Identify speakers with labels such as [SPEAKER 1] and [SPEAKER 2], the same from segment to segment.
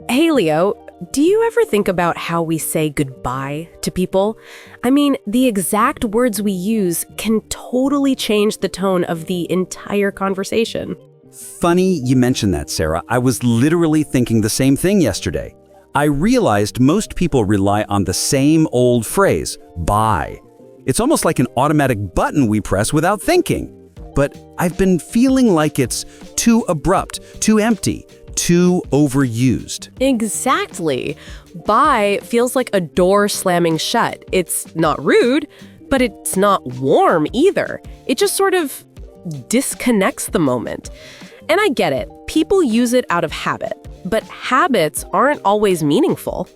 [SPEAKER 1] Hey Leo, do you ever think about how we say goodbye to people? I mean, the exact words we use can totally change the tone of the entire conversation.
[SPEAKER 2] Funny you mentioned that, Sarah. I was literally thinking the same thing yesterday. I realized most people rely on the same old phrase, bye. It's almost like an automatic button we press without thinking. But I've been feeling like it's too abrupt, too empty, too overused.
[SPEAKER 1] Exactly. Bye feels like a door slamming shut. It's not rude, but it's not warm either. It just sort of disconnects the moment. And I get it. People use it out of habit, but habits aren't always meaningful.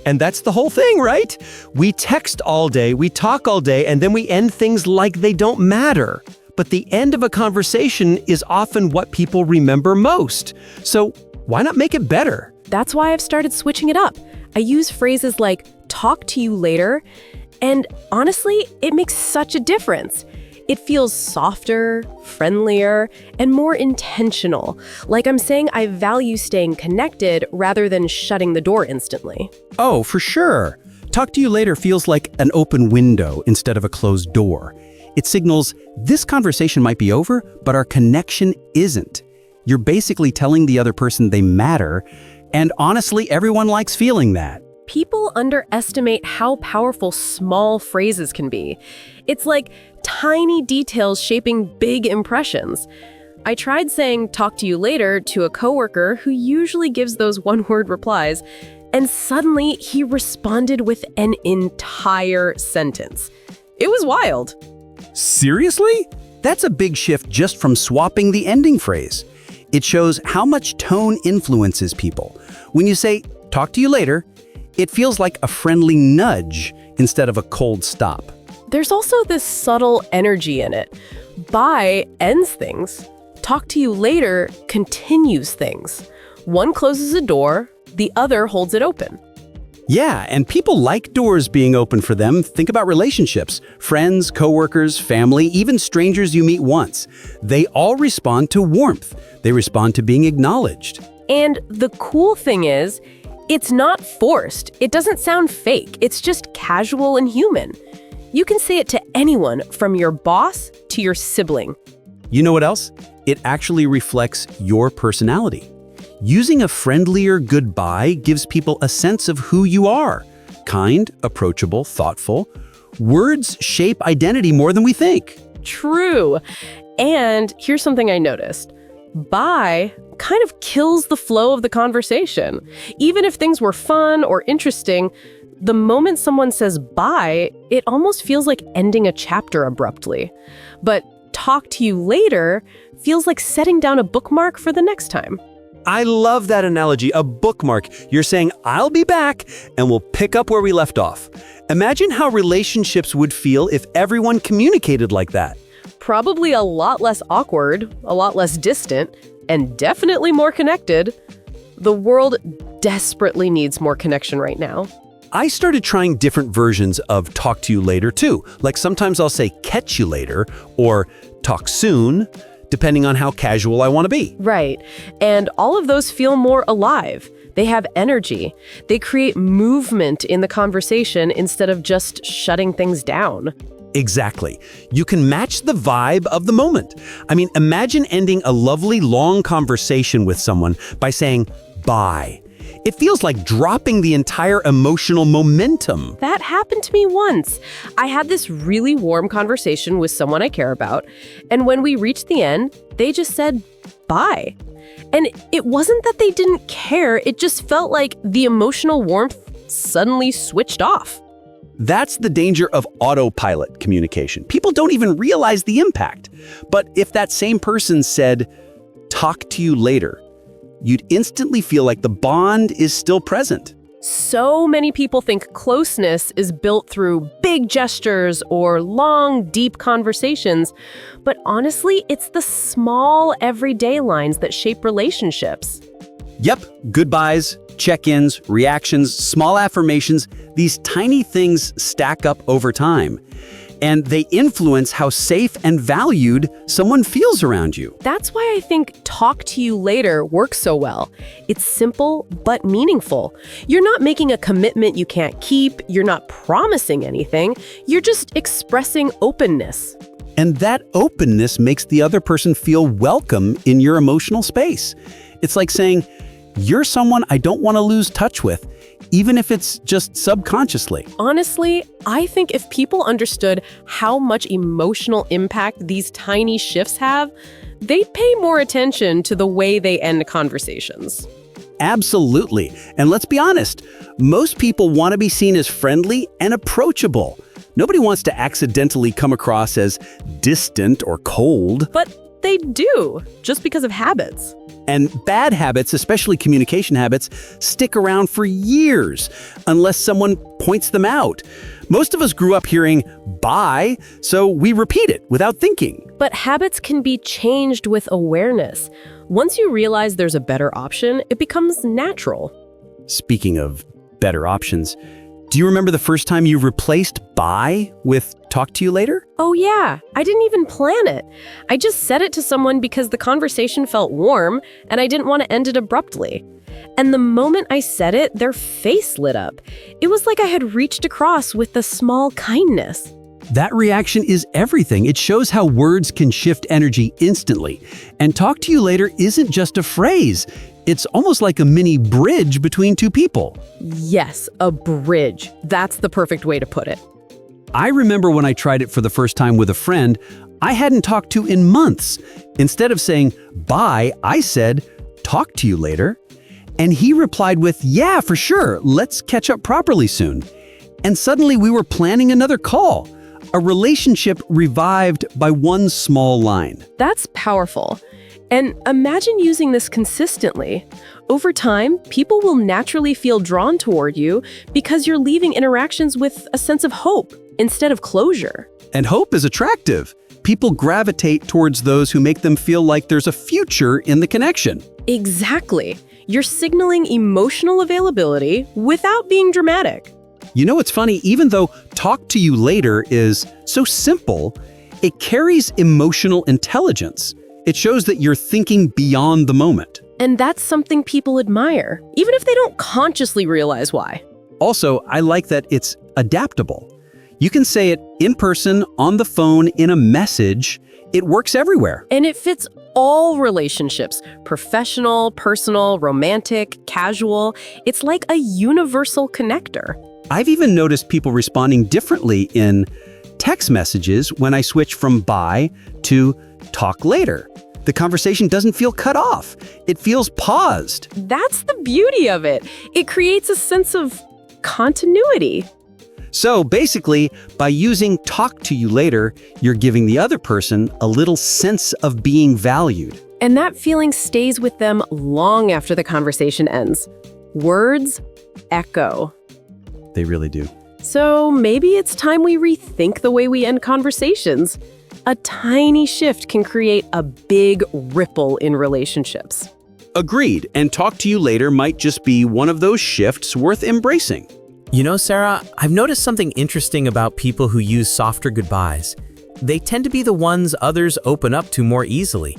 [SPEAKER 3] And that's the whole thing, right? We text all day, we talk all day, and then we end things like they don't matter. But the end of a conversation is often what people remember most. So why not make it better?
[SPEAKER 1] That's why I've started switching it up. I use phrases like talk to you later, and honestly, it makes such a difference. It feels softer, friendlier, and more intentional. Like I'm saying I value staying connected rather than shutting the door instantly.
[SPEAKER 2] Oh, for sure. Talk to you later feels like an open window instead of a closed door. It signals this conversation might be over, but our connection isn't. You're basically telling the other person they matter, and honestly, everyone likes feeling that.
[SPEAKER 1] People underestimate how powerful small phrases can be. It's like tiny details shaping big impressions. I tried saying talk to you later to a coworker who usually gives those one-word replies, and suddenly he responded with an entire sentence. It was wild.
[SPEAKER 2] Seriously? That's a big shift just from swapping the ending phrase. It shows how much tone influences people. When you say, talk to you later, it feels like a friendly nudge instead of a cold stop.
[SPEAKER 1] There's also this subtle energy in it. Bye ends things. Talk to you later continues things. One closes a door, the other holds it open.
[SPEAKER 2] Yeah, and people like doors being open for them. Think about relationships, friends, coworkers, family, even strangers you meet once. They all respond to warmth. They respond to being acknowledged.
[SPEAKER 1] And the cool thing is, it's not forced. It doesn't sound fake. It's just casual and human. You can say it to anyone, from your boss to your sibling.
[SPEAKER 2] You know what else? It actually reflects your personality. Using a friendlier goodbye gives people a sense of who you are. Kind, approachable, thoughtful. Words shape identity more than we think.
[SPEAKER 1] True. And here's something I noticed. Bye kind of kills the flow of the conversation. Even if things were fun or interesting, the moment someone says bye, it almost feels like ending a chapter abruptly. But talk to you later feels like setting down a bookmark for the next time.
[SPEAKER 3] I love that analogy, a bookmark. You're saying, I'll be back, and we'll pick up where we left off. Imagine how relationships would feel if everyone communicated like that.
[SPEAKER 1] Probably a lot less awkward, a lot less distant, and definitely more connected. The world desperately needs more connection right now.
[SPEAKER 3] I started trying different versions of talk to you later too. Like sometimes I'll say catch you later or talk soon, depending on how casual I want to be.
[SPEAKER 1] Right. And all of those feel more alive. They have energy. They create movement in the conversation instead of just shutting things down.
[SPEAKER 3] Exactly. You can match the vibe of the moment. I mean, imagine ending a lovely long conversation with someone by saying bye. It feels like dropping the entire emotional momentum.
[SPEAKER 1] That happened to me once. I had this really warm conversation with someone I care about, and when we reached the end, they just said bye. And it wasn't that they didn't care, it just felt like the emotional warmth suddenly switched off.
[SPEAKER 2] That's the danger of autopilot communication. People don't even realize the impact. But if that same person said, talk to you later, you'd instantly feel like the bond is still present.
[SPEAKER 1] So many people think closeness is built through big gestures or long, deep conversations. But honestly, it's the small, everyday lines that shape relationships.
[SPEAKER 2] Yep, goodbyes, check-ins, reactions, small affirmations, these tiny things stack up over time. and they influence how safe and valued someone feels around you.
[SPEAKER 1] That's why I think talk to you later works so well. It's simple but meaningful. You're not making a commitment you can't keep. You're not promising anything. You're just expressing openness.
[SPEAKER 2] And that openness makes the other person feel welcome in your emotional space. It's like saying, you're someone I don't want to lose touch with, even if it's just subconsciously.
[SPEAKER 1] Honestly, I think if people understood how much emotional impact these tiny shifts have, they'd pay more attention to the way they end conversations.
[SPEAKER 2] Absolutely. And let's be honest, most people want to be seen as friendly and approachable. Nobody wants to accidentally come across as distant or cold.
[SPEAKER 1] But they do, just because of habits.
[SPEAKER 2] And bad habits, especially communication habits, stick around for years unless someone points them out. Most of us grew up hearing bye, so we repeat it without thinking.
[SPEAKER 1] But habits can be changed with awareness. Once you realize there's a better option, it becomes natural.
[SPEAKER 2] Speaking of better options, do you remember the first time you replaced bye with talk to you later?
[SPEAKER 1] Oh yeah, I didn't even plan it. I just said it to someone because the conversation felt warm and I didn't want to end it abruptly. And the moment I said it, their face lit up. It was like I had reached across with a small kindness.
[SPEAKER 2] That reaction is everything. It shows how words can shift energy instantly. And talk to you later isn't just a phrase. It's almost like a mini bridge between two people.
[SPEAKER 1] Yes, a bridge. That's the perfect way to put it.
[SPEAKER 2] I remember when I tried it for the first time with a friend I hadn't talked to in months. Instead of saying bye, I said, talk to you later. And he replied with, yeah, for sure. Let's catch up properly soon. And suddenly we were planning another call. A relationship revived by one small line.
[SPEAKER 1] That's powerful. And imagine using this consistently. Over time, people will naturally feel drawn toward you because you're leaving interactions with a sense of hope instead of closure.
[SPEAKER 2] And hope is attractive. People gravitate towards those who make them feel like there's a future in the connection.
[SPEAKER 1] Exactly. You're signaling emotional availability without being dramatic.
[SPEAKER 2] You know what's funny? Even though talk to you later is so simple, it carries emotional intelligence. It shows that you're thinking beyond the moment.
[SPEAKER 1] And that's something people admire, even if they don't consciously realize why.
[SPEAKER 2] Also, I like that it's adaptable. You can say it in person, on the phone, in a message. It works everywhere.
[SPEAKER 1] And it fits all relationships, professional, personal, romantic, casual. It's like a universal connector.
[SPEAKER 2] I've even noticed people responding differently in text messages when I switch from bye to talk later. The conversation doesn't feel cut off. It feels paused.
[SPEAKER 1] That's the beauty of it. It creates a sense of continuity.
[SPEAKER 2] So basically, by using talk to you later, you're giving the other person a little sense of being valued.
[SPEAKER 1] And that feeling stays with them long after the conversation ends. Words echo.
[SPEAKER 2] They really do.
[SPEAKER 1] So maybe it's time we rethink the way we end conversations. A tiny shift can create a big ripple in relationships.
[SPEAKER 2] Agreed, and talk to you later might just be one of those shifts worth embracing.
[SPEAKER 4] You know, Sarah, I've noticed something interesting about people who use softer goodbyes. They tend to be the ones others open up to more easily.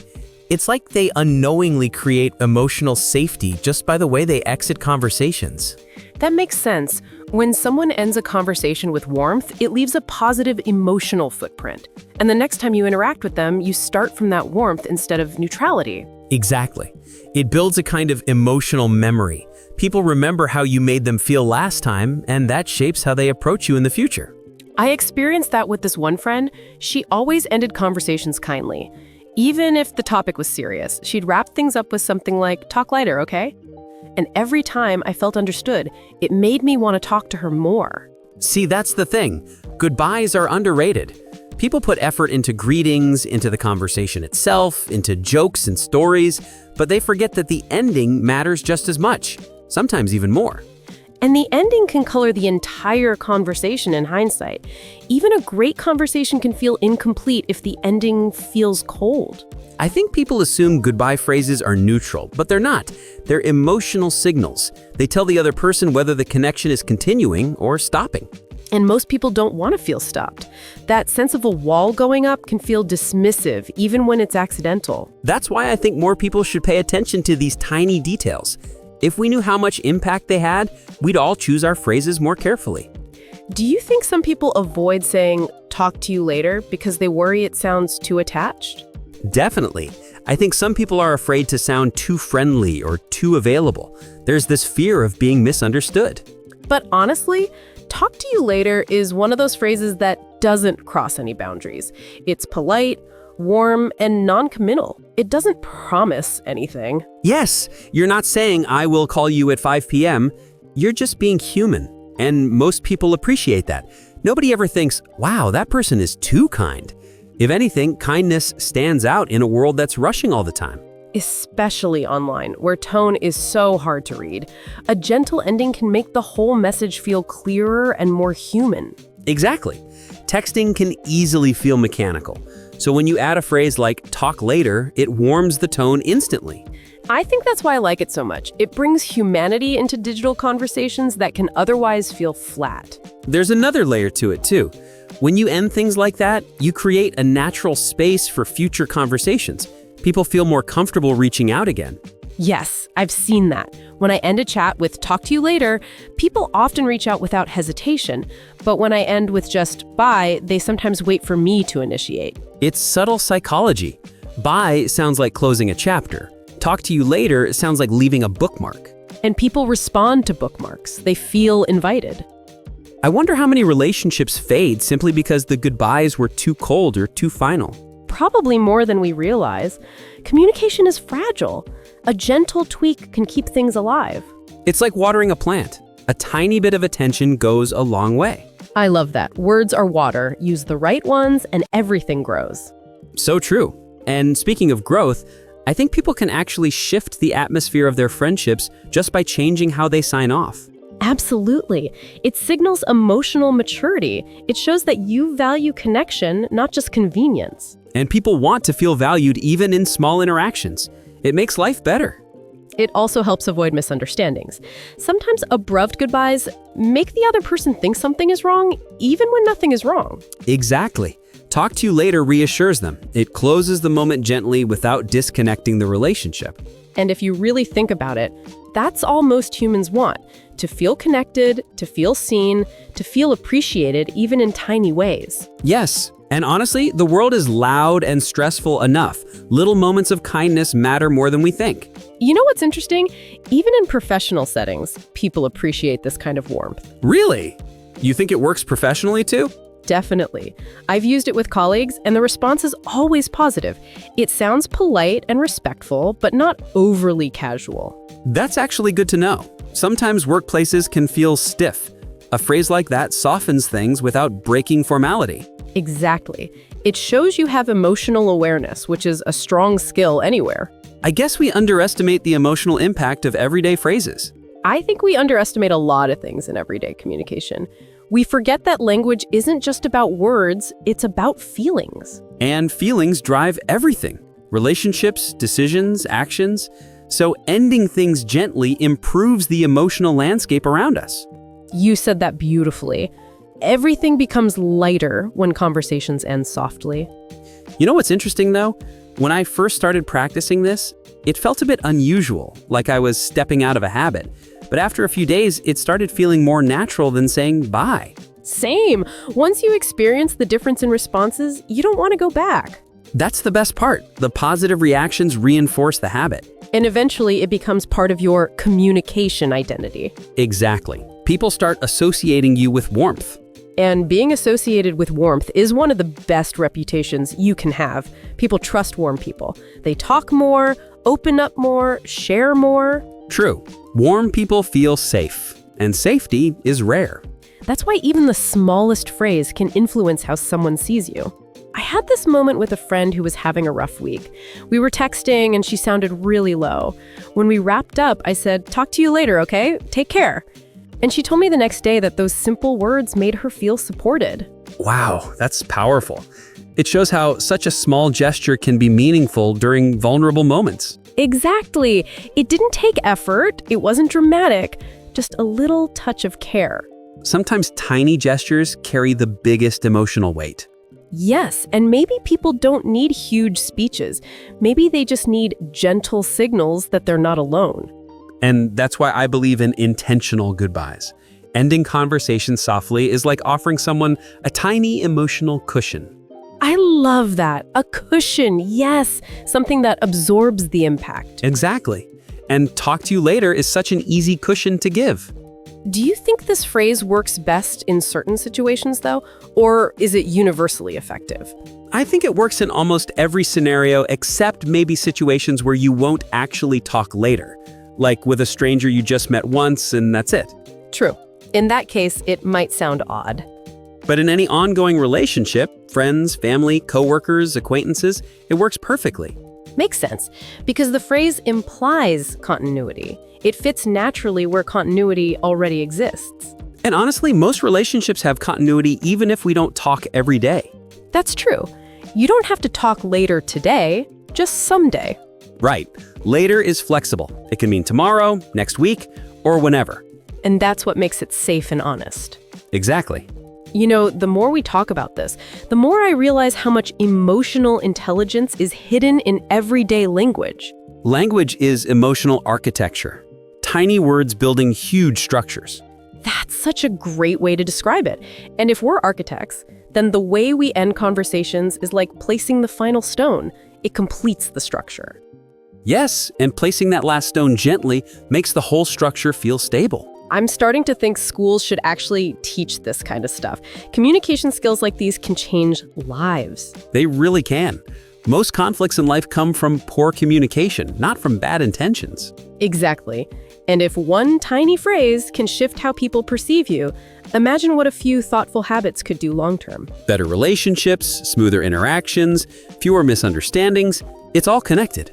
[SPEAKER 4] It's like they unknowingly create emotional safety just by the way they exit conversations.
[SPEAKER 1] That makes sense. When someone ends a conversation with warmth, it leaves a positive emotional footprint. And the next time you interact with them, you start from that warmth instead of neutrality.
[SPEAKER 4] Exactly. It builds a kind of emotional memory. People remember how you made them feel last time, and that shapes how they approach you in the future.
[SPEAKER 1] I experienced that with this one friend. She always ended conversations kindly. Even if the topic was serious, she'd wrap things up with something like, talk later, okay? And every time I felt understood, it made me want to talk to her more.
[SPEAKER 4] See, that's the thing. Goodbyes are underrated. People put effort into greetings, into the conversation itself, into jokes and stories, but they forget that the ending matters just as much, sometimes even more.
[SPEAKER 1] And the ending can color the entire conversation in hindsight. Even a great conversation can feel incomplete if the ending feels cold.
[SPEAKER 4] I think people assume goodbye phrases are neutral, but they're not. They're emotional signals. They tell the other person whether the connection is continuing or stopping.
[SPEAKER 1] And most people don't want to feel stopped. That sense of a wall going up can feel dismissive, even when it's accidental.
[SPEAKER 2] That's why I think more people should pay attention to these tiny details. If we knew how much impact they had, we'd all choose our phrases more carefully.
[SPEAKER 1] Do you think some people avoid saying, talk to you later, because they worry it sounds too attached?
[SPEAKER 2] Definitely. I think some people are afraid to sound too friendly or too available. There's this fear of being misunderstood.
[SPEAKER 1] But honestly, talk to you later is one of those phrases that doesn't cross any boundaries. It's polite, warm, and non-committal. It doesn't promise anything.
[SPEAKER 2] Yes, you're not saying I will call you at 5 p.m. You're just being human. And most people appreciate that. Nobody ever thinks, wow, that person is too kind. If anything, kindness stands out in a world that's rushing all the time.
[SPEAKER 1] Especially online, where tone is so hard to read. A gentle ending can make the whole message feel clearer and more human.
[SPEAKER 2] Exactly. Texting can easily feel mechanical. So when you add a phrase like talk later, it warms the tone instantly.
[SPEAKER 1] I think that's why I like it so much. It brings humanity into digital conversations that can otherwise feel flat.
[SPEAKER 2] There's another layer to it too. When you end things like that, you create a natural space for future conversations. People feel more comfortable reaching out again.
[SPEAKER 1] Yes, I've seen that. When I end a chat with talk to you later, people often reach out without hesitation. But when I end with just bye, they sometimes wait for me to initiate.
[SPEAKER 2] It's subtle psychology. Bye sounds like closing a chapter. Talk to you later sounds like leaving a bookmark.
[SPEAKER 1] And people respond to bookmarks. They feel invited.
[SPEAKER 2] I wonder how many relationships fade simply because the goodbyes were too cold or too final.
[SPEAKER 1] Probably more than we realize. Communication is fragile. A gentle tweak can keep things alive.
[SPEAKER 2] It's like watering a plant. A tiny bit of attention goes a long way.
[SPEAKER 1] I love that. Words are water. Use the right ones and everything grows.
[SPEAKER 2] So true. And speaking of growth, I think people can actually shift the atmosphere of their friendships just by changing how they sign off.
[SPEAKER 1] Absolutely. It signals emotional maturity. It shows that you value connection, not just convenience.
[SPEAKER 2] And people want to feel valued even in small interactions. It makes life better.
[SPEAKER 1] It also helps avoid misunderstandings. Sometimes abrupt goodbyes make the other person think something is wrong, even when nothing is wrong.
[SPEAKER 2] Exactly. Talk to you later reassures them. It closes the moment gently without disconnecting the relationship.
[SPEAKER 1] And if you really think about it, that's all most humans want. To feel connected, to feel seen, to feel appreciated, even in tiny ways.
[SPEAKER 2] Yes, and honestly, the world is loud and stressful enough. Little moments of kindness matter more than we think.
[SPEAKER 1] You know what's interesting? Even in professional settings, people appreciate this kind of warmth.
[SPEAKER 2] Really? You think it works professionally too?
[SPEAKER 1] Definitely. I've used it with colleagues, and the response is always positive. It sounds polite and respectful, but not overly casual.
[SPEAKER 2] That's actually good to know. Sometimes workplaces can feel stiff. A phrase like that softens things without breaking formality.
[SPEAKER 1] Exactly. It shows you have emotional awareness, which is a strong skill anywhere.
[SPEAKER 2] I guess we underestimate the emotional impact of everyday phrases.
[SPEAKER 1] I think we underestimate a lot of things in everyday communication. We forget that language isn't just about words, it's about feelings.
[SPEAKER 2] And feelings drive everything. Relationships, decisions, actions. So ending things gently improves the emotional landscape around us.
[SPEAKER 1] You said that beautifully. Everything becomes lighter when conversations end softly.
[SPEAKER 2] You know what's interesting though? When I first started practicing this, it felt a bit unusual, like I was stepping out of a habit. But after a few days, it started feeling more natural than saying bye.
[SPEAKER 1] Same. Once you experience the difference in responses, you don't want to go back.
[SPEAKER 2] That's the best part. The positive reactions reinforce the habit.
[SPEAKER 1] And eventually it becomes part of your communication identity.
[SPEAKER 2] Exactly. People start associating you with warmth.
[SPEAKER 1] And being associated with warmth is one of the best reputations you can have. People trust warm people. They talk more, open up more, share more.
[SPEAKER 2] True. Warm people feel safe, and safety is rare.
[SPEAKER 1] That's why even the smallest phrase can influence how someone sees you. I had this moment with a friend who was having a rough week. We were texting and she sounded really low. When we wrapped up, I said, "Talk to you later, okay? Take care." And she told me the next day that those simple words made her feel supported.
[SPEAKER 2] Wow, that's powerful. It shows how such a small gesture can be meaningful during vulnerable moments.
[SPEAKER 1] Exactly. It didn't take effort. It wasn't dramatic. Just a little touch of care.
[SPEAKER 2] Sometimes tiny gestures carry the biggest emotional weight.
[SPEAKER 1] Yes, and maybe people don't need huge speeches. Maybe they just need gentle signals that they're not alone.
[SPEAKER 2] And that's why I believe in intentional goodbyes. Ending conversations softly is like offering someone a tiny emotional cushion.
[SPEAKER 1] I love that. A cushion, yes. Something that absorbs the impact.
[SPEAKER 2] Exactly. And talk to you later is such an easy cushion to give.
[SPEAKER 1] Do you think this phrase works best in certain situations, though? Or is it universally effective?
[SPEAKER 2] I think it works in almost every scenario except maybe situations where you won't actually talk later. Like with a stranger you just met once and that's it.
[SPEAKER 1] True. In that case, it might sound odd.
[SPEAKER 2] But in any ongoing relationship, friends, family, coworkers, acquaintances, it works perfectly.
[SPEAKER 1] Makes sense, because the phrase implies continuity. It fits naturally where continuity already exists.
[SPEAKER 2] And honestly, most relationships have continuity even if we don't talk every day.
[SPEAKER 1] That's true. You don't have to talk later today, just someday.
[SPEAKER 2] Right. Later is flexible. It can mean tomorrow, next week, or whenever.
[SPEAKER 1] And that's what makes it safe and honest.
[SPEAKER 2] Exactly.
[SPEAKER 1] You know, the more we talk about this, the more I realize how much emotional intelligence is hidden in everyday language.
[SPEAKER 2] Language is emotional architecture. Tiny words building huge structures.
[SPEAKER 1] That's such a great way to describe it. And if we're architects, then the way we end conversations is like placing the final stone. It completes the structure.
[SPEAKER 2] Yes, and placing that last stone gently makes the whole structure feel stable.
[SPEAKER 1] I'm starting to think schools should actually teach this kind of stuff. Communication skills like these can change lives.
[SPEAKER 2] They really can. Most conflicts in life come from poor communication, not from bad intentions.
[SPEAKER 1] Exactly. And if one tiny phrase can shift how people perceive you, imagine what a few thoughtful habits could do long-term.
[SPEAKER 2] Better relationships, smoother interactions, fewer misunderstandings. It's all connected.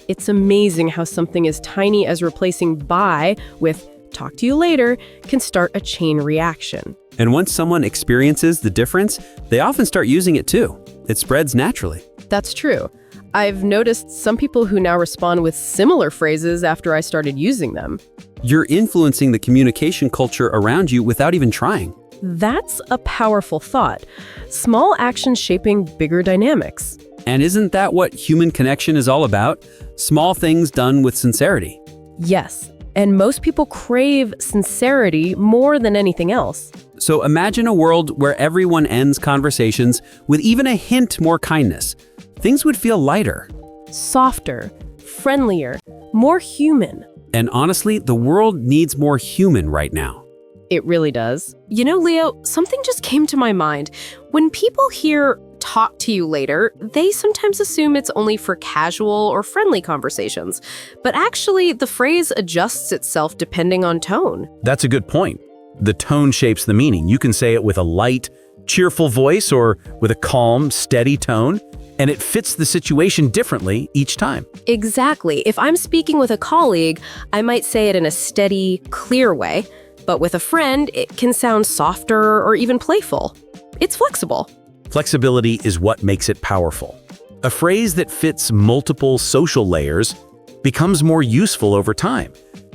[SPEAKER 1] It's amazing how something as tiny as replacing bye with talk to you later can start a chain reaction.
[SPEAKER 2] And once someone experiences the difference, they often start using it too. It spreads naturally.
[SPEAKER 1] That's true. I've noticed some people who now respond with similar phrases after I started using them.
[SPEAKER 2] You're influencing the communication culture around you without even trying.
[SPEAKER 1] That's a powerful thought. Small actions shaping bigger dynamics.
[SPEAKER 2] And isn't that what human connection is all about? Small things done with sincerity.
[SPEAKER 1] Yes, and most people crave sincerity more than anything else.
[SPEAKER 2] So imagine a world where everyone ends conversations with even a hint more kindness. Things would feel lighter.
[SPEAKER 1] Softer, friendlier, more human.
[SPEAKER 2] And honestly, the world needs more human right now.
[SPEAKER 1] It really does. You know, Leo, something just came to my mind. When people hear talk to you later, they sometimes assume it's only for casual or friendly conversations. But actually, the phrase adjusts itself depending on tone.
[SPEAKER 5] That's a good point. The tone shapes the meaning. You can say it with a light, cheerful voice or with a calm, steady tone, and it fits the situation differently each time.
[SPEAKER 1] Exactly. If I'm speaking with a colleague, I might say it in a steady, clear way. But with a friend, it can sound softer or even playful. It's flexible.
[SPEAKER 5] Flexibility is what makes it powerful. A phrase that fits multiple social layers becomes more useful over time.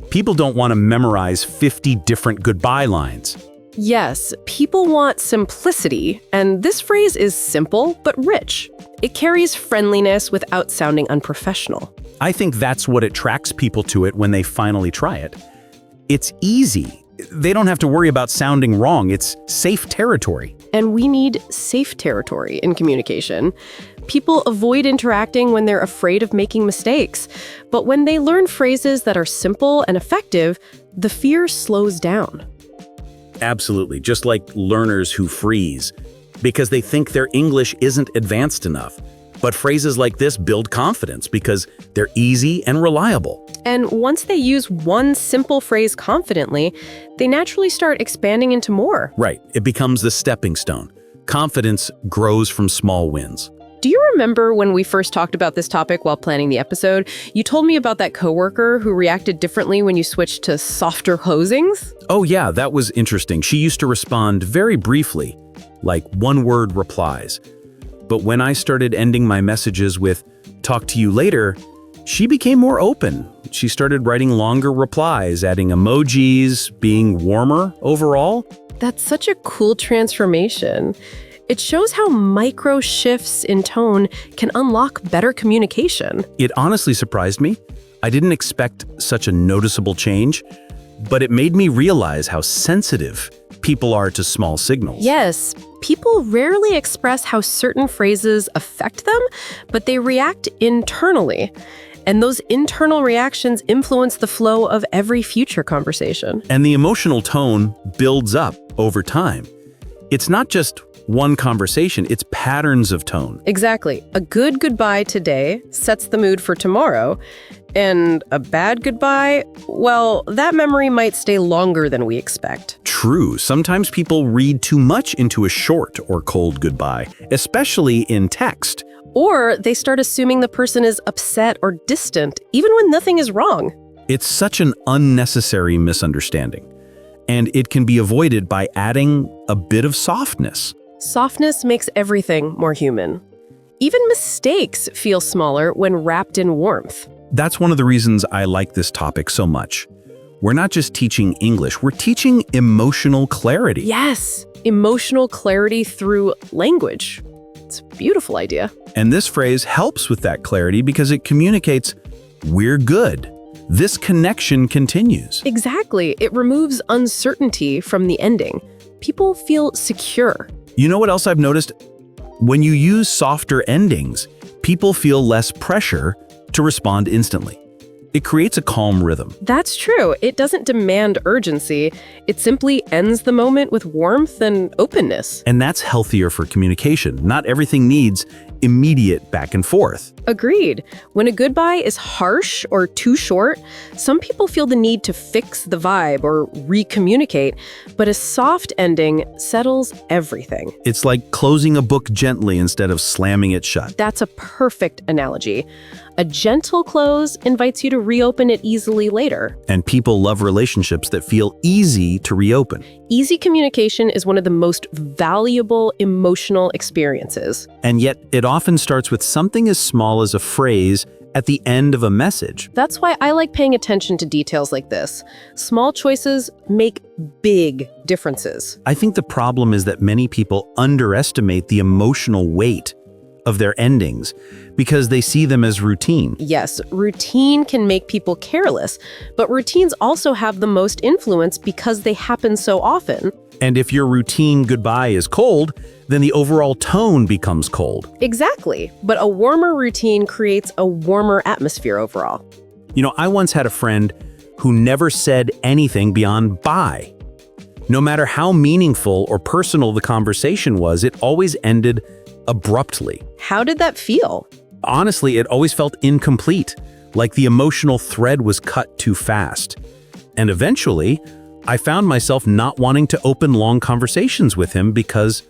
[SPEAKER 5] People don't want to memorize 50 different goodbye lines.
[SPEAKER 1] Yes, people want simplicity, and this phrase is simple but rich. It carries friendliness without sounding unprofessional.
[SPEAKER 5] I think that's what attracts people to it when they finally try it. It's easy. They don't have to worry about sounding wrong. It's safe territory.
[SPEAKER 1] And we need safe territory in communication. People avoid interacting when they're afraid of making mistakes. But when they learn phrases that are simple and effective, the fear slows down.
[SPEAKER 5] Absolutely, just like learners who freeze because they think their English isn't advanced enough. But phrases like this build confidence because they're easy and reliable.
[SPEAKER 1] And once they use one simple phrase confidently, they naturally start expanding into more.
[SPEAKER 5] Right, it becomes the stepping stone. Confidence grows from small wins.
[SPEAKER 1] Do you remember when we first talked about this topic while planning the episode? You told me about that coworker who reacted differently when you switched to softer closings?
[SPEAKER 5] Oh yeah, that was interesting. She used to respond very briefly, like one-word replies. But when I started ending my messages with, "Talk to you later," she became more open. She started writing longer replies, adding emojis, being warmer overall.
[SPEAKER 1] That's such a cool transformation. It shows how micro shifts in tone can unlock better communication.
[SPEAKER 5] It honestly surprised me. I didn't expect such a noticeable change, but it made me realize how sensitive people are to small signals.
[SPEAKER 1] Yes, people rarely express how certain phrases affect them, but they react internally. And those internal reactions influence the flow of every future conversation.
[SPEAKER 5] And the emotional tone builds up over time. It's not just one conversation, it's patterns of tone.
[SPEAKER 1] Exactly. A good goodbye today sets the mood for tomorrow. And a bad goodbye, well, that memory might stay longer than we expect.
[SPEAKER 5] True, sometimes people read too much into a short or cold goodbye, especially in text.
[SPEAKER 1] Or they start assuming the person is upset or distant, even when nothing is wrong.
[SPEAKER 5] It's such an unnecessary misunderstanding, and it can be avoided by adding a bit of softness.
[SPEAKER 1] Softness makes everything more human. Even mistakes feel smaller when wrapped in warmth.
[SPEAKER 5] That's one of the reasons I like this topic so much. We're not just teaching English, we're teaching emotional clarity.
[SPEAKER 1] Yes, emotional clarity through language. It's a beautiful idea.
[SPEAKER 5] And this phrase helps with that clarity because it communicates, we're good. This connection continues.
[SPEAKER 1] Exactly. It removes uncertainty from the ending. People feel secure.
[SPEAKER 5] You know what else I've noticed? When you use softer endings, people feel less pressure to respond instantly. It creates a calm rhythm.
[SPEAKER 1] That's true. It doesn't demand urgency. It simply ends the moment with warmth and openness.
[SPEAKER 5] And that's healthier for communication. Not everything needs immediate back and forth.
[SPEAKER 1] Agreed. When a goodbye is harsh or too short, some people feel the need to fix the vibe or recommunicate, but a soft ending settles everything.
[SPEAKER 5] It's like closing a book gently instead of slamming it shut.
[SPEAKER 1] That's a perfect analogy. A gentle close invites you to reopen it easily later.
[SPEAKER 5] And people love relationships that feel easy to reopen.
[SPEAKER 1] Easy communication is one of the most valuable emotional experiences.
[SPEAKER 5] And yet, it often starts with something as small as a phrase at the end of a message.
[SPEAKER 1] That's why I like paying attention to details like this. Small choices make big differences.
[SPEAKER 5] I think the problem is that many people underestimate the emotional weight of their endings because they see them as routine.
[SPEAKER 1] Yes, routine can make people careless, but routines also have the most influence because they happen so often.
[SPEAKER 5] And if your routine goodbye is cold, then the overall tone becomes cold.
[SPEAKER 1] Exactly, but a warmer routine creates a warmer atmosphere overall.
[SPEAKER 5] You know, I once had a friend who never said anything beyond bye. No matter how meaningful or personal the conversation was, it always ended abruptly.
[SPEAKER 1] How did that feel?
[SPEAKER 5] Honestly, it always felt incomplete, like the emotional thread was cut too fast. And eventually, I found myself not wanting to open long conversations with him because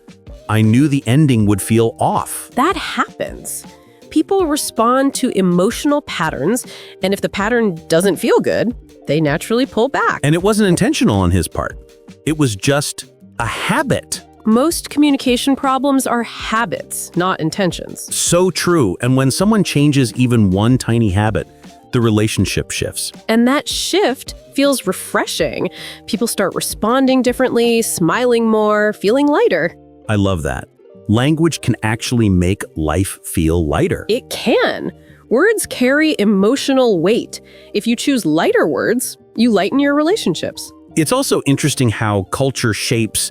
[SPEAKER 5] I knew the ending would feel off.
[SPEAKER 1] That happens. People respond to emotional patterns, and if the pattern doesn't feel good, they naturally pull back.
[SPEAKER 5] And it wasn't intentional on his part. It was just a habit.
[SPEAKER 1] Most communication problems are habits, not intentions.
[SPEAKER 5] So true. And when someone changes even one tiny habit, the relationship shifts.
[SPEAKER 1] And that shift feels refreshing. People start responding differently, smiling more, feeling lighter.
[SPEAKER 5] I love that. Language can actually make life feel lighter.
[SPEAKER 1] It can. Words carry emotional weight. If you choose lighter words, you lighten your relationships.
[SPEAKER 5] It's also interesting how culture shapes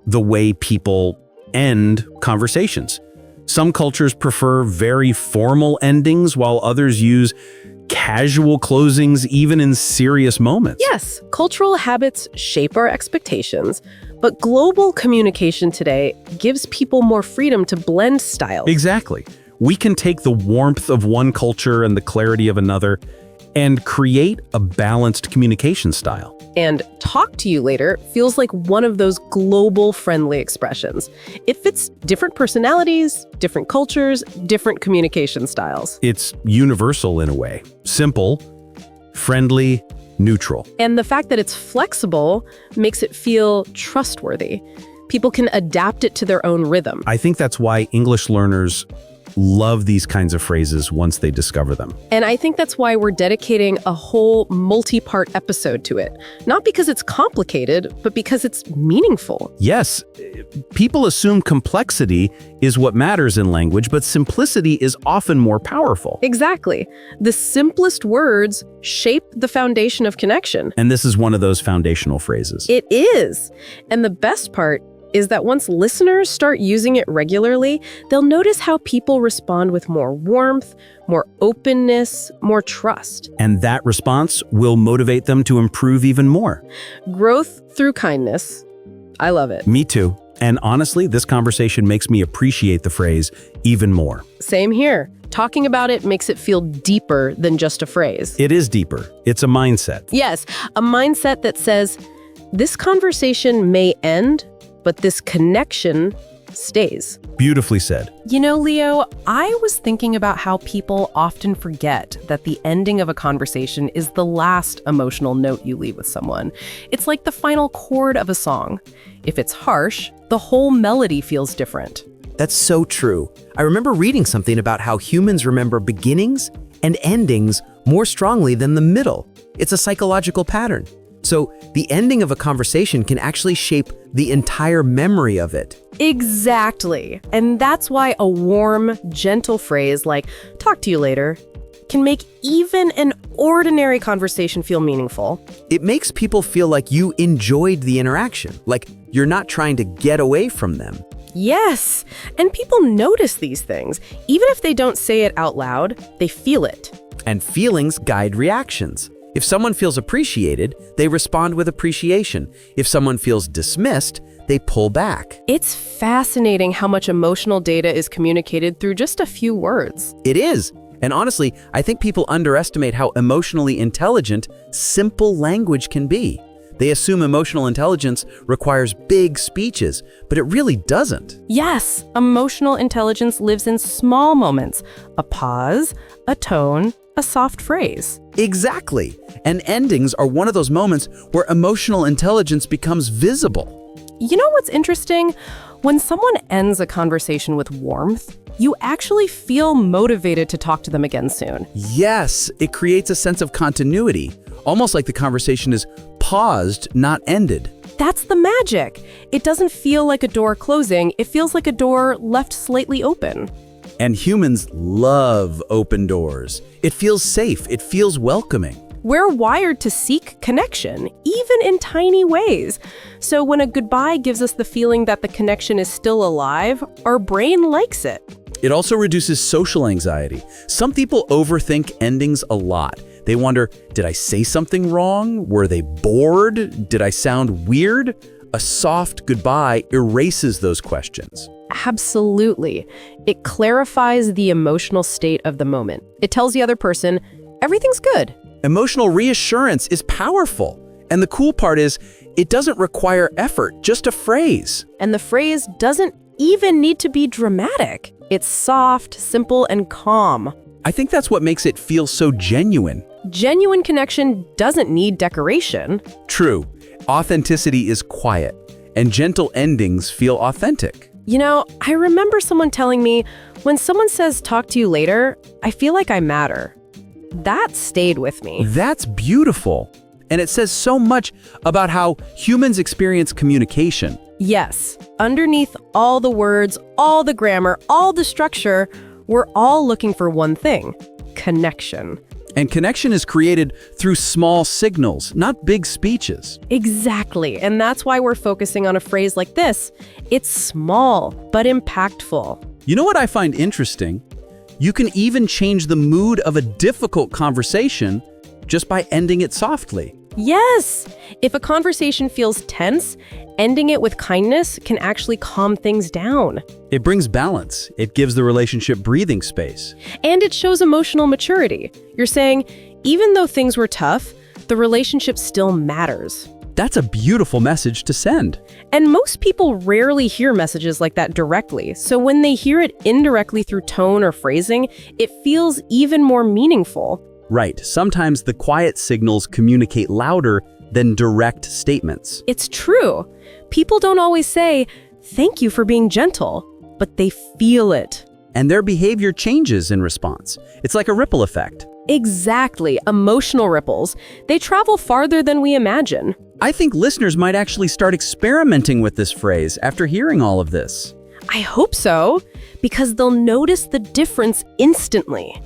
[SPEAKER 5] the way people end conversations. Some cultures prefer very formal endings, while others use casual closings even in serious moments.
[SPEAKER 1] Yes, cultural habits shape our expectations, but global communication today gives people more freedom to blend styles.
[SPEAKER 5] Exactly. We can take the warmth of one culture and the clarity of another and create a balanced communication style.
[SPEAKER 1] And talk to you later feels like one of those global friendly expressions. It fits different personalities, different cultures, different communication styles.
[SPEAKER 5] It's universal in a way. Simple, friendly, neutral.
[SPEAKER 1] And the fact that it's flexible makes it feel trustworthy. People can adapt it to their own rhythm.
[SPEAKER 5] I think that's why English learners love these kinds of phrases once they discover them.
[SPEAKER 1] And I think that's why we're dedicating a whole multi-part episode to it. Not because it's complicated, but because it's meaningful.
[SPEAKER 5] Yes, people assume complexity is what matters in language, but simplicity is often more powerful.
[SPEAKER 1] Exactly. The simplest words shape the foundation of connection.
[SPEAKER 5] And this is one of those foundational phrases.
[SPEAKER 1] It is. And the best part is that once listeners start using it regularly, they'll notice how people respond with more warmth, more openness, more trust.
[SPEAKER 5] And that response will motivate them to improve even more.
[SPEAKER 1] Growth through kindness. I love it.
[SPEAKER 5] Me too. And honestly, this conversation makes me appreciate the phrase even more.
[SPEAKER 1] Same here. Talking about it makes it feel deeper than just a phrase.
[SPEAKER 5] It is deeper. It's a mindset.
[SPEAKER 1] Yes, a mindset that says, this conversation may end, but this connection stays.
[SPEAKER 5] Beautifully said.
[SPEAKER 1] You know, Leo, I was thinking about how people often forget that the ending of a conversation is the last emotional note you leave with someone. It's like the final chord of a song. If it's harsh, the whole melody feels different.
[SPEAKER 4] That's so true. I remember reading something about how humans remember beginnings and endings more strongly than the middle. It's a psychological pattern. So the ending of a conversation can actually shape the entire memory of it.
[SPEAKER 1] Exactly. And that's why a warm, gentle phrase like, talk to you later, can make even an ordinary conversation feel meaningful.
[SPEAKER 4] It makes people feel like you enjoyed the interaction, like you're not trying to get away from them.
[SPEAKER 1] Yes, and people notice these things. Even if they don't say it out loud, they feel it.
[SPEAKER 4] And feelings guide reactions. If someone feels appreciated, they respond with appreciation. If someone feels dismissed, they pull back.
[SPEAKER 1] It's fascinating how much emotional data is communicated through just a few words.
[SPEAKER 4] It is. And honestly, I think people underestimate how emotionally intelligent simple language can be. They assume emotional intelligence requires big speeches, but it really doesn't.
[SPEAKER 1] Yes, emotional intelligence lives in small moments. A pause, a tone, a soft phrase.
[SPEAKER 4] Exactly. And endings are one of those moments where emotional intelligence becomes visible.
[SPEAKER 1] You know what's interesting? When someone ends a conversation with warmth, you actually feel motivated to talk to them again soon.
[SPEAKER 4] Yes, it creates a sense of continuity, almost like the conversation is paused, not ended.
[SPEAKER 1] That's the magic. It doesn't feel like a door closing, it feels like a door left slightly open.
[SPEAKER 4] And humans love open doors. It feels safe, it feels welcoming.
[SPEAKER 1] We're wired to seek connection, even in tiny ways. So when a goodbye gives us the feeling that the connection is still alive, our brain likes it.
[SPEAKER 4] It also reduces social anxiety. Some people overthink endings a lot. They wonder, did I say something wrong? Were they bored? Did I sound weird? A soft goodbye erases those questions.
[SPEAKER 1] Absolutely. It clarifies the emotional state of the moment. It tells the other person, everything's good.
[SPEAKER 4] Emotional reassurance is powerful. And the cool part is, it doesn't require effort, just a phrase.
[SPEAKER 1] And the phrase doesn't even need to be dramatic. It's soft, simple, and calm.
[SPEAKER 4] I think that's what makes it feel so genuine.
[SPEAKER 1] Genuine connection doesn't need decoration.
[SPEAKER 4] True. Authenticity is quiet, and gentle endings feel authentic.
[SPEAKER 1] You know, I remember someone telling me, when someone says, talk to you later, I feel like I matter. That stayed with me.
[SPEAKER 4] That's beautiful. And it says so much about how humans experience communication.
[SPEAKER 1] Yes, underneath all the words, all the grammar, all the structure, we're all looking for one thing: connection.
[SPEAKER 4] And connection is created through small signals, not big speeches.
[SPEAKER 1] Exactly, and that's why we're focusing on a phrase like this. It's small, but impactful.
[SPEAKER 4] You know what I find interesting? You can even change the mood of a difficult conversation just by ending it softly.
[SPEAKER 1] Yes! If a conversation feels tense, ending it with kindness can actually calm things down.
[SPEAKER 4] It brings balance. It gives the relationship breathing space.
[SPEAKER 1] And it shows emotional maturity. You're saying, even though things were tough, the relationship still matters.
[SPEAKER 4] That's a beautiful message to send.
[SPEAKER 1] And most people rarely hear messages like that directly, so when they hear it indirectly through tone or phrasing, it feels even more meaningful.
[SPEAKER 4] Right. Sometimes the quiet signals communicate louder than direct statements.
[SPEAKER 1] It's true. People don't always say, thank you for being gentle, but they feel it.
[SPEAKER 2] and their behavior changes in response. It's like a ripple effect.
[SPEAKER 1] Exactly, emotional ripples. They travel farther than we imagine.
[SPEAKER 2] I think listeners might actually start experimenting with this phrase after hearing all of this.
[SPEAKER 1] I hope so, because they'll notice the difference instantly.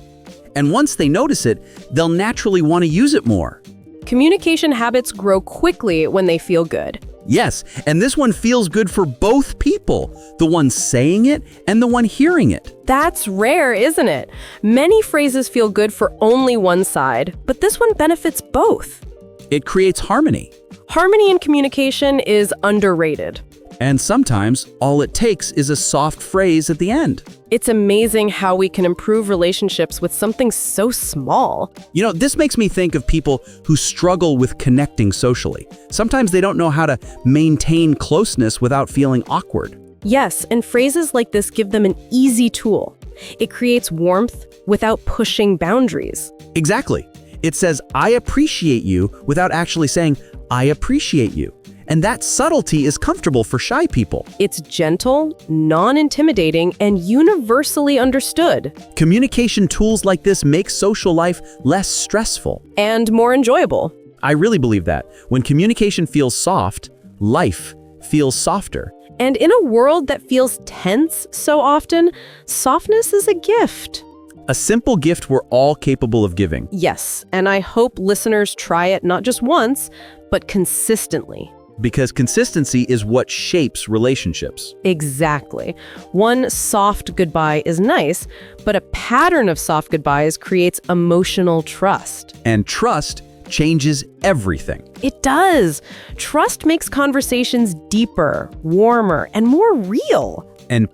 [SPEAKER 2] And once they notice it, they'll naturally want to use it more.
[SPEAKER 1] Communication habits grow quickly when they feel good.
[SPEAKER 2] Yes, and this one feels good for both people, the one saying it and the one hearing it.
[SPEAKER 1] That's rare, isn't it? Many phrases feel good for only one side, but this one benefits both.
[SPEAKER 2] It creates harmony.
[SPEAKER 1] Harmony in communication is underrated.
[SPEAKER 2] And sometimes all it takes is a soft phrase at the end.
[SPEAKER 1] It's amazing how we can improve relationships with something so small.
[SPEAKER 2] You know, this makes me think of people who struggle with connecting socially. Sometimes they don't know how to maintain closeness without feeling awkward.
[SPEAKER 1] Yes, and phrases like this give them an easy tool. It creates warmth without pushing boundaries.
[SPEAKER 2] Exactly. It says, I appreciate you, without actually saying, I appreciate you. And that subtlety is comfortable for shy people.
[SPEAKER 1] It's gentle, non-intimidating, and universally understood.
[SPEAKER 2] Communication tools like this make social life less stressful.
[SPEAKER 1] And more enjoyable.
[SPEAKER 2] I really believe that. When communication feels soft, life feels softer.
[SPEAKER 1] And in a world that feels tense so often, softness is a gift.
[SPEAKER 2] A simple gift we're all capable of giving.
[SPEAKER 1] Yes, and I hope listeners try it not just once, but consistently.
[SPEAKER 2] Because consistency is what shapes relationships.
[SPEAKER 1] Exactly. One soft goodbye is nice, but a pattern of soft goodbyes creates emotional trust.
[SPEAKER 2] And trust changes everything.
[SPEAKER 1] It does. Trust makes conversations deeper, warmer, and more real.
[SPEAKER 2] And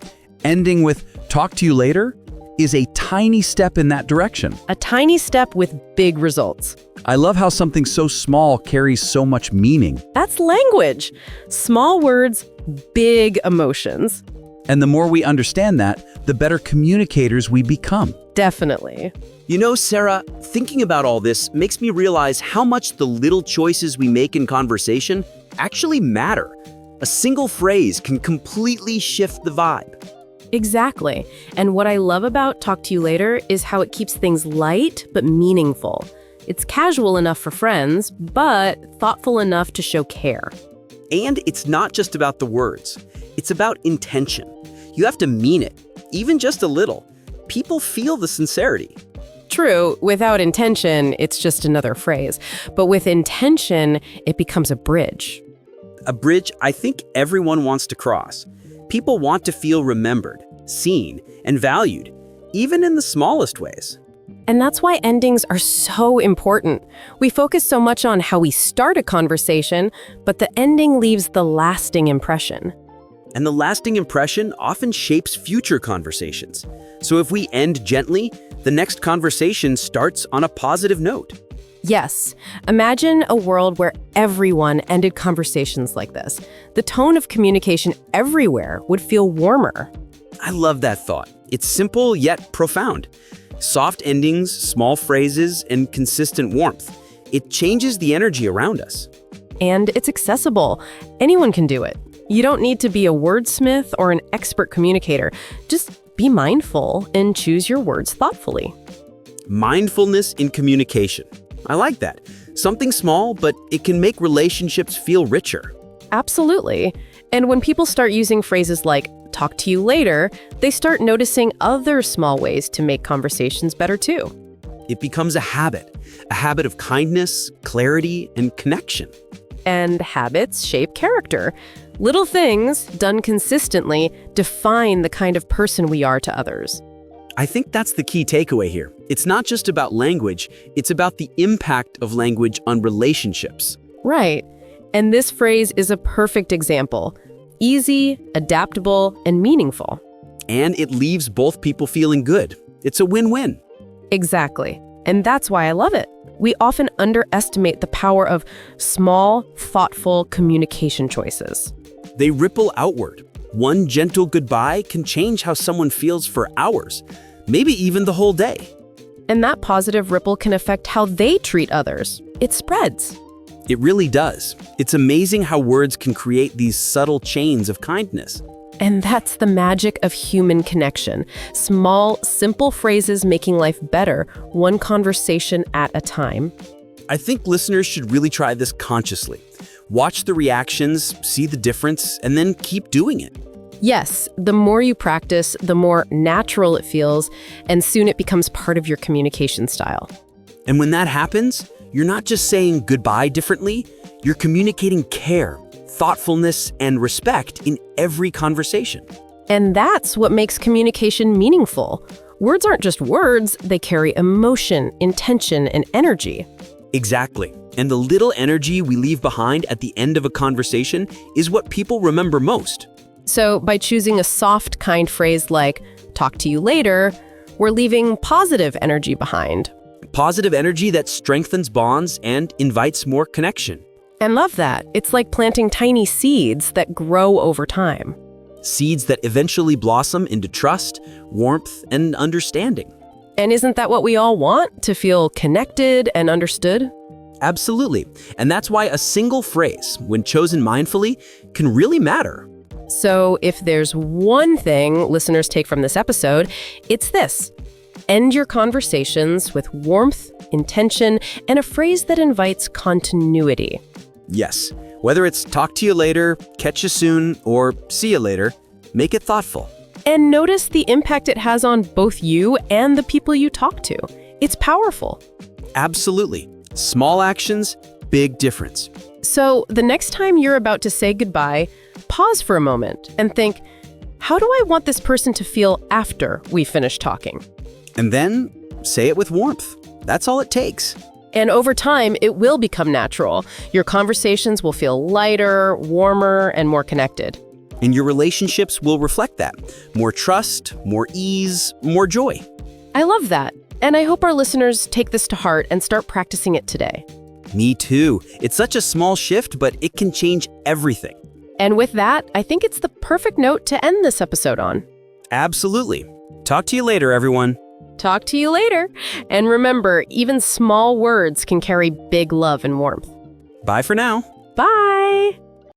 [SPEAKER 2] ending with "talk to you later" is a tiny step in that direction.
[SPEAKER 1] A tiny step with big results.
[SPEAKER 2] I love how something so small carries so much meaning.
[SPEAKER 1] That's language. Small words, big emotions.
[SPEAKER 2] And the more we understand that, the better communicators we become.
[SPEAKER 1] Definitely.
[SPEAKER 6] You know, Sarah, thinking about all this makes me realize how much the little choices we make in conversation actually matter. A single phrase can completely shift the vibe.
[SPEAKER 1] Exactly. And what I love about Talk to You Later is how it keeps things light but meaningful. It's casual enough for friends, but thoughtful enough to show care.
[SPEAKER 6] And it's not just about the words. It's about intention. You have to mean it, even just a little. People feel the sincerity.
[SPEAKER 1] True, without intention, it's just another phrase. But with intention, it becomes a bridge.
[SPEAKER 6] A bridge I think everyone wants to cross. People want to feel remembered, seen, and valued, even in the smallest ways.
[SPEAKER 1] And that's why endings are so important. We focus so much on how we start a conversation, but the ending leaves the lasting impression.
[SPEAKER 6] And the lasting impression often shapes future conversations. So if we end gently, the next conversation starts on a positive note.
[SPEAKER 1] Yes, imagine a world where everyone ended conversations like this. The tone of communication everywhere would feel warmer.
[SPEAKER 6] I love that thought. It's simple yet profound. Soft endings, small phrases, and consistent warmth. It changes the energy around us.
[SPEAKER 1] And it's accessible. Anyone can do it. You don't need to be a wordsmith or an expert communicator. Just be mindful and choose your words thoughtfully.
[SPEAKER 6] Mindfulness in communication. I like that. Something small, but it can make relationships feel richer.
[SPEAKER 1] Absolutely. And when people start using phrases like "talk to you later," they start noticing other small ways to make conversations better too.
[SPEAKER 6] It becomes a habit of kindness, clarity, and connection.
[SPEAKER 1] And habits shape character. Little things, done consistently, define the kind of person we are to others.
[SPEAKER 6] I think that's the key takeaway here. It's not just about language, it's about the impact of language on relationships.
[SPEAKER 1] Right. And this phrase is a perfect example. Easy, adaptable, and meaningful.
[SPEAKER 6] And it leaves both people feeling good. It's a win-win.
[SPEAKER 1] Exactly. And that's why I love it. We often underestimate the power of small, thoughtful communication choices.
[SPEAKER 6] They ripple outward. One gentle goodbye can change how someone feels for hours, maybe even the whole day.
[SPEAKER 1] And that positive ripple can affect how they treat others. It spreads.
[SPEAKER 6] It really does. It's amazing how words can create these subtle chains of kindness.
[SPEAKER 1] And that's the magic of human connection. Small, simple phrases making life better, one conversation at a time.
[SPEAKER 6] I think listeners should really try this consciously. Watch the reactions, see the difference, and then keep doing it.
[SPEAKER 1] Yes, the more you practice, the more natural it feels, and soon it becomes part of your communication style.
[SPEAKER 6] And when that happens, you're not just saying goodbye differently, you're communicating care, thoughtfulness, and respect in every conversation.
[SPEAKER 1] And that's what makes communication meaningful. Words aren't just words, they carry emotion, intention, and energy.
[SPEAKER 6] Exactly. And the little energy we leave behind at the end of a conversation is what people remember most.
[SPEAKER 1] So by choosing a soft, kind phrase like, talk to you later, we're leaving positive energy behind.
[SPEAKER 6] Positive energy that strengthens bonds and invites more connection.
[SPEAKER 1] And love that. It's like planting tiny seeds that grow over time.
[SPEAKER 6] Seeds that eventually blossom into trust, warmth, and understanding.
[SPEAKER 1] And isn't that what we all want? To feel connected and understood?
[SPEAKER 6] Absolutely. And that's why a single phrase, when chosen mindfully, can really matter.
[SPEAKER 1] So if there's one thing listeners take from this episode, it's this. End your conversations with warmth, intention, and a phrase that invites continuity.
[SPEAKER 6] Yes. Whether it's talk to you later, catch you soon, or see you later, make it thoughtful.
[SPEAKER 1] And notice the impact it has on both you and the people you talk to. It's powerful.
[SPEAKER 6] Absolutely. Small actions, big difference.
[SPEAKER 1] So the next time you're about to say goodbye, pause for a moment and think, how do I want this person to feel after we finish talking?
[SPEAKER 6] And then say it with warmth. That's all it takes.
[SPEAKER 1] And over time, it will become natural. Your conversations will feel lighter, warmer, and more connected.
[SPEAKER 6] And your relationships will reflect that. More trust, more ease, more joy.
[SPEAKER 1] I love that. And I hope our listeners take this to heart and start practicing it today.
[SPEAKER 6] Me too. It's such a small shift, but it can change everything.
[SPEAKER 1] And with that, I think it's the perfect note to end this episode on.
[SPEAKER 6] Absolutely. Talk to you later, everyone.
[SPEAKER 1] Talk to you later. And remember, even small words can carry big love and warmth.
[SPEAKER 6] Bye for now.
[SPEAKER 1] Bye!